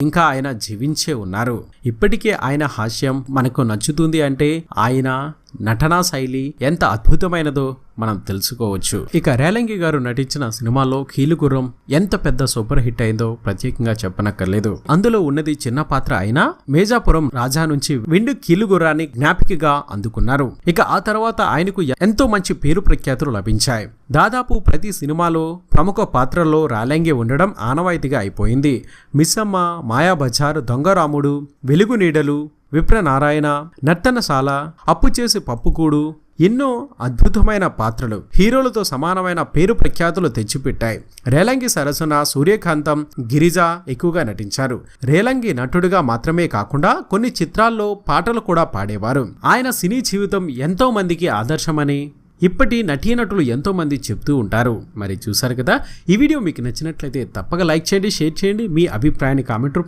ఇంకా ఆయన జీవించే ఉన్నారు. ఇప్పటికే ఆయన హాస్యం మనకు నచ్చుతుంది అంటే ఆయన నటనా శైలి ఎంత అద్భుతమైనదో మనం తెలుసుకోవచ్చు. ఇక రేలంగి గారు నటించిన సినిమాలో కీలుగుర్రం ఎంత పెద్ద సూపర్ హిట్ అయిందో ప్రత్యేకంగా చెప్పనక్కర్లేదు. అందులో ఉన్నది చిన్న పాత్ర అయినా మేజాపురం రాజా నుంచి విండు కీలుగుర్రాన్ని జ్ఞాపికగా అందుకున్నారు. ఇక ఆ తర్వాత ఆయనకు ఎంతో మంచి పేరు ప్రఖ్యాతులు లభించాయి. దాదాపు ప్రతి సినిమాలో ప్రముఖ పాత్రల్లో రేలంగి ఉండడం ఆనవాయితీగా అయిపోయింది. మిస్సమ్మ, మాయాబజార్, దొంగరాముడు, వెలుగు నీడలు, విప్రనారాయణ, నర్తనశాల, అప్పు చేసి పప్పుకూడు ఎన్నో అద్భుతమైన పాత్రలు హీరోలతో సమానమైన పేరు ప్రఖ్యాతులు తెచ్చిపెట్టాయి. రేలంగి సరసన సూర్యకాంతం, గిరిజ ఎక్కువగా నటించారు. రేలంగి నటుడిగా మాత్రమే కాకుండా కొన్ని చిత్రాల్లో పాటలు కూడా పాడేవారు. ఆయన సినీ జీవితం ఎంతో మందికి ఆదర్శమని ఇప్పటి నటీనటులు ఎంతో మంది చెప్తూ ఉంటారు. మరి చూసారు కదా, ఈ వీడియో మీకు నచ్చినట్లయితే తప్పక లైక్ చేయండి, షేర్ చేయండి, మీ అభిప్రాయాన్ని కామెంట్ రూపంలో